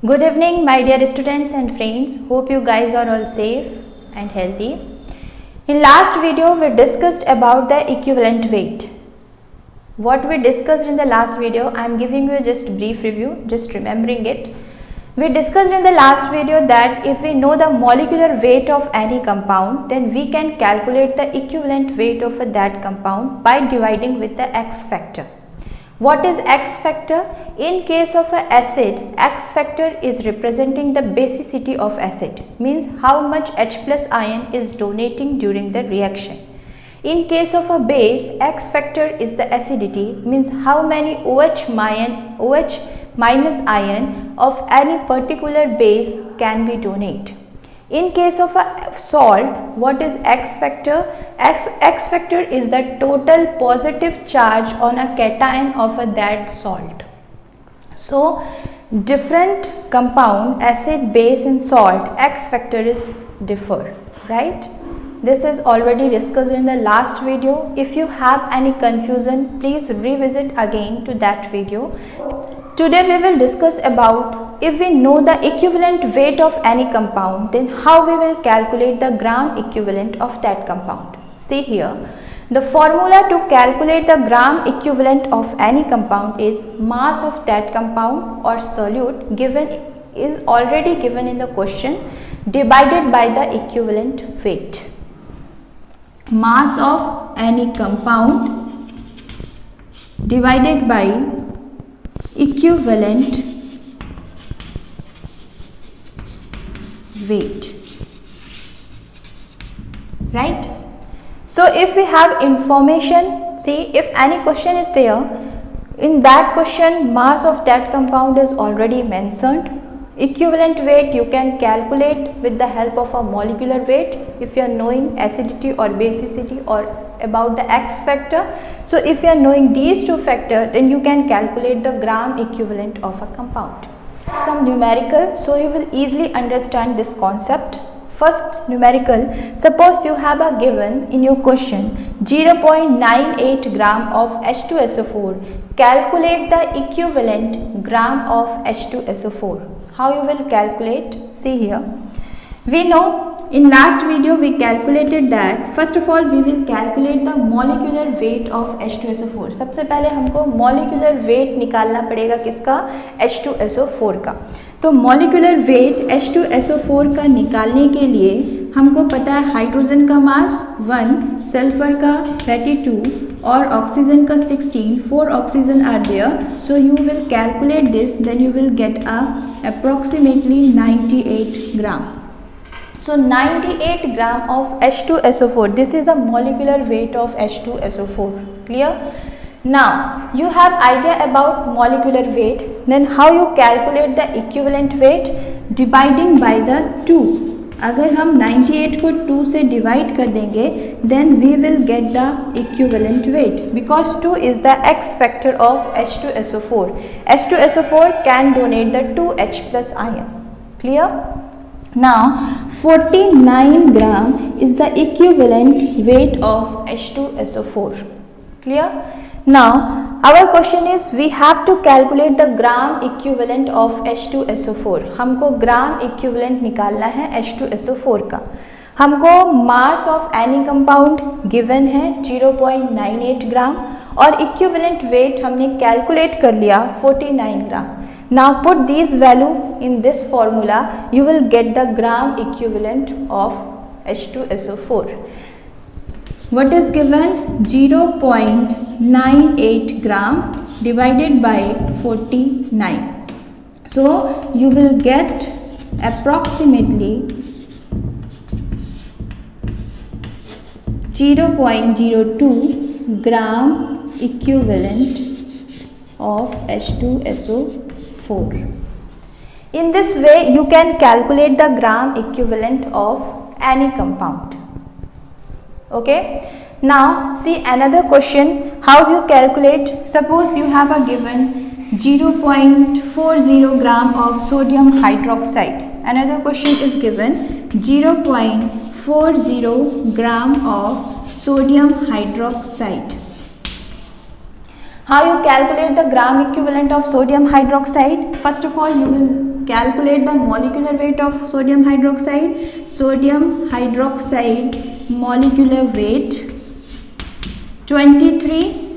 Good evening, my dear students and friends. Hope you guys are all safe and healthy. In last video, we discussed about the equivalent weight. What we discussed in the last video, I am giving you just brief review, just remembering it. We discussed in the last video that if we know the molecular weight of any compound, then we can calculate the equivalent weight of that compound by dividing with the X factor. What is X factor? In case of an acid, X factor is representing the basicity of acid, means how much H plus ion is donating during the reaction. In case of a base, X factor is the acidity, means how many OH minus ion of any particular base can we donate. In case of a salt, what is X factor? X factor is the total positive charge on a cation of that salt. So, different compound, acid, base and salt, X factor is differ, right? This is already discussed in the last video. If you have any confusion, please revisit again to that video. Today we will discuss about if we know the equivalent weight of any compound, then how we will calculate the gram equivalent of that compound. See here, the formula to calculate the gram equivalent of any compound is mass of that compound or solute is already given in the question divided by the equivalent weight. Mass of any compound divided by equivalent weight, right? So if we have information, see if any question is there, in that question mass of that compound is already mentioned. Equivalent weight you can calculate with the help of a molecular weight if you are knowing acidity or basicity or about the X factor. So if you are knowing these two factors, then you can calculate the gram equivalent of a compound. Some numerical, so you will easily understand this concept. First numerical, suppose you have a given in your question 0.98 gram of H2SO4. Calculate the equivalent gram of H2SO4. How you will calculate? See here. We know in last video we calculated that first of all we will calculate the molecular weight of H2SO4. सबसे पहले हमको molecular weight निकालना पड़ेगा किसका? H2SO4 का. तो molecular weight H2SO4 का निकालने के लिए हमको पता है हाइड्रोजन का मास 1, सल्फर का 32 और ऑक्सीजन का 16, 4 oxygen are there. So you will calculate this, then you will get approximately 98 gram. So 98 gram of H2SO4, this is a molecular weight of H2SO4, clear? Now you have idea about molecular weight, then how you calculate the equivalent weight? Dividing by the 2. अगर हम 98 को 2 से divide कर देंगे, then we will get the equivalent weight because 2 is the X factor of H2SO4. H2SO4 can donate the 2H plus ion, clear? Now 49 gram is the equivalent weight of H2SO4, clear? Now our question is we have to calculate the gram equivalent of H2SO4. हमको gram equivalent निकालना है H2SO4 का. हमको mass of any compound given है 0.98 ग्राम और equivalent weight हमने calculate कर लिया 49 ग्राम. Now put these value in this formula, you will get the gram equivalent of H2SO4. What is given? 0.98 gram divided by 49. So you will get approximately 0.02 gram equivalent of H2SO4. In this way you can calculate the gram equivalent of any compound. Okay, now see another question, how you calculate. Suppose you have a given 0.40 gram of sodium hydroxide. Another question is given 0.40 gram of sodium hydroxide. How you calculate the gram equivalent of sodium hydroxide? First of all, you will calculate the molecular weight of sodium hydroxide. Sodium hydroxide molecular weight 23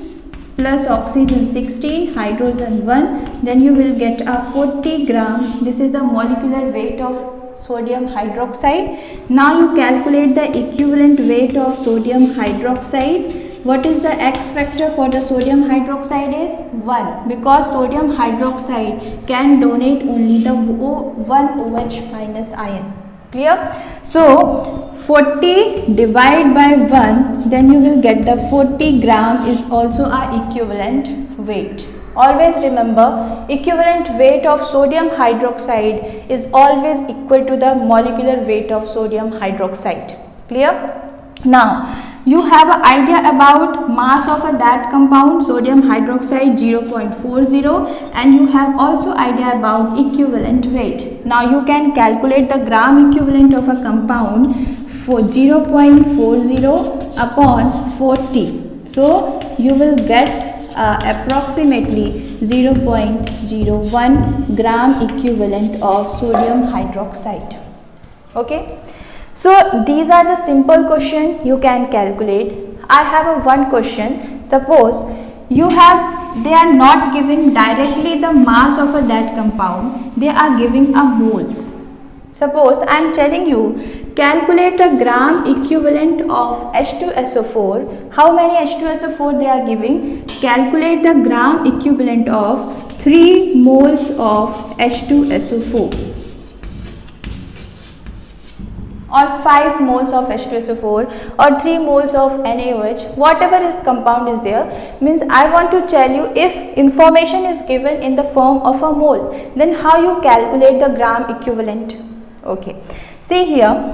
plus oxygen 16, hydrogen 1, then you will get a 40 gram. This is a molecular weight of sodium hydroxide. Now you calculate the equivalent weight of sodium hydroxide. What is the X factor for the sodium hydroxide is 1, because sodium hydroxide can donate only the 1 OH minus ion. Clear? So 40 divided by 1, then you will get the 40 gram is also a equivalent weight. Always remember, equivalent weight of sodium hydroxide is always equal to the molecular weight of sodium hydroxide. Clear? Now you have an idea about mass of that compound, sodium hydroxide 0.40, and you have also idea about equivalent weight. Now you can calculate the gram equivalent of a compound for 0.40 upon 40. So you will get approximately 0.01 gram equivalent of sodium hydroxide. Okay. So these are the simple question you can calculate. I have a one question. Suppose they are not giving directly the mass of that compound, they are giving a moles. Suppose I am telling you, calculate the gram equivalent of H2SO4. How many H2SO4 they are giving? Calculate the gram equivalent of 3 moles of H2SO4. Or 5 moles of H2SO4 or 3 moles of NaOH, whatever is compound is there, means I want to tell you if information is given in the form of a mole, then how you calculate the gram equivalent. Okay, see here,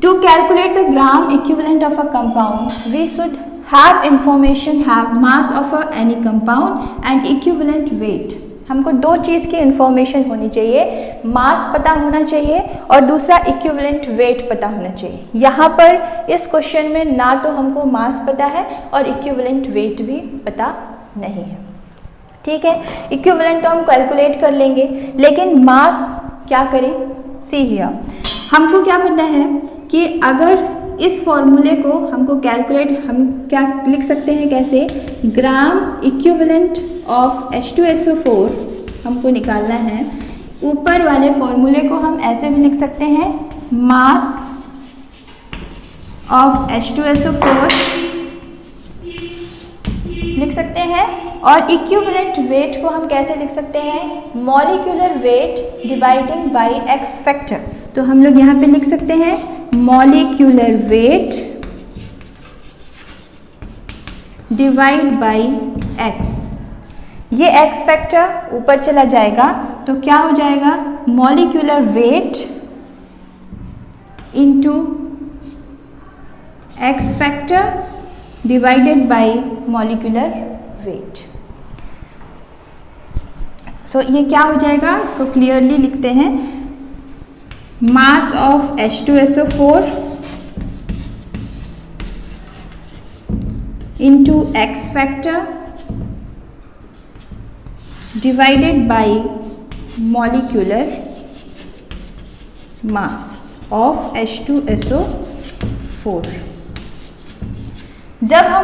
to calculate the gram equivalent of a compound, we should have information, have mass of any compound and equivalent weight. हमको दो चीज़ की information होनी चाहिए, मास पता होना चाहिए और दूसरा इक्विवेलेंट वेट पता होना चाहिए. यहाँ पर इस क्वेश्चन में ना तो हमको मास पता है और इक्विवेलेंट वेट भी पता नहीं है. ठीक है, इक्विवेलेंट तो हम कैलकुलेट कर लेंगे, लेकिन मास क्या करें? सी हियर, हमको क्या पता है कि अगर इस फॉर्मूले को हमको कैलकुलेट, हम क्या लिख सकते हैं, कैसे? ग्राम इक्विवेलेंट ऑफ H2SO4 हमको निकालना है. ऊपर वाले फॉर्मूले को हम ऐसे भी लिख सकते हैं, मास ऑफ H2SO4 लिख सकते हैं, और इक्विवेलेंट वेट को हम कैसे लिख सकते हैं? Molecular weight dividing by X factor. तो हम लोग यहाँ पे लिख सकते हैं molecular weight divide by X. ये एक्स फैक्टर ऊपर चला जाएगा तो क्या हो जाएगा? Molecular weight into X factor divided by molecular weight. So ये क्या हो जाएगा? इसको क्लियरली लिखते हैं, mass of H2SO4 into X factor divided by molecular mass of H2SO4. जब हम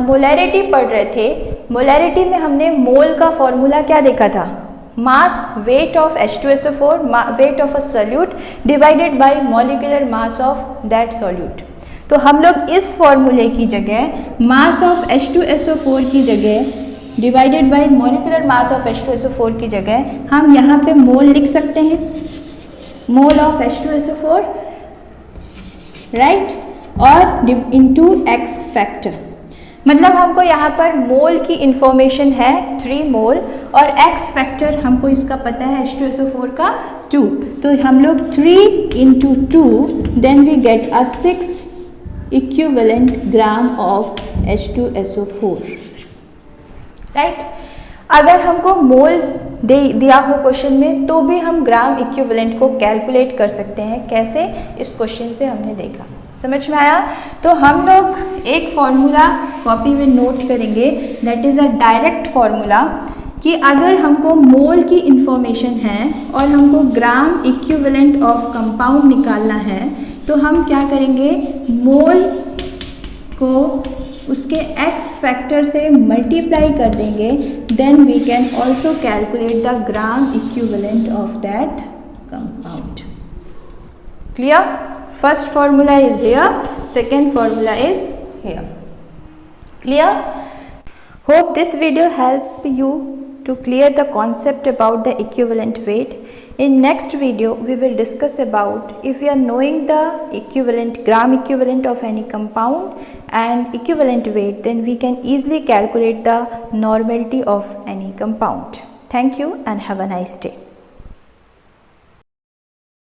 मोलैरिटी पढ़ रहे थे, मोलैरिटी में हमने मोल का फॉर्मूला क्या देखा था? Mass weight of H2SO4, weight of a solute divided by molecular mass of that solute. तो हम लोग इस फॉर्मूले की जगह मास ऑफ H2SO4 की जगह divided by molecular mass of H2SO4 की जगह हम यहाँ पे मोल लिख सकते हैं, मोल ऑफ H2SO4, राइट, और इनटू एक्स फैक्टर. मतलब हमको यहाँ पर मोल की इंफॉर्मेशन है 3 मोल और एक्स फैक्टर हमको इसका पता है H2SO4 का 2. तो हम लोग 3 into 2 then we get a 6 equivalent gram of H2SO4, right. अगर हमको मोल दिया हो क्वेश्चन में तो भी हम ग्राम इक्विवेलेंट को कैलकुलेट कर सकते हैं. कैसे? इस क्वेश्चन से हमने देखा. समझ में आया? तो हम लोग एक फॉर्मूला कॉपी में नोट करेंगे, that is a direct formula. कि अगर हमको मोल की इंफॉर्मेशन है और हमको ग्राम इक्विवेलेंट ऑफ कंपाउंड निकालना है, तो हम क्या करेंगे, मोल को उसके x फैक्टर से मल्टीप्लाई कर देंगे, then we can also calculate the gram equivalent of that compound. Clear? First formula is here, second formula is here. Clear? Hope this video helped you to clear the concept about the equivalent weight. In next video we will discuss about if we are knowing the equivalent gram equivalent of any compound and equivalent weight, then we can easily calculate the normality of any compound. Thank you and have a nice day.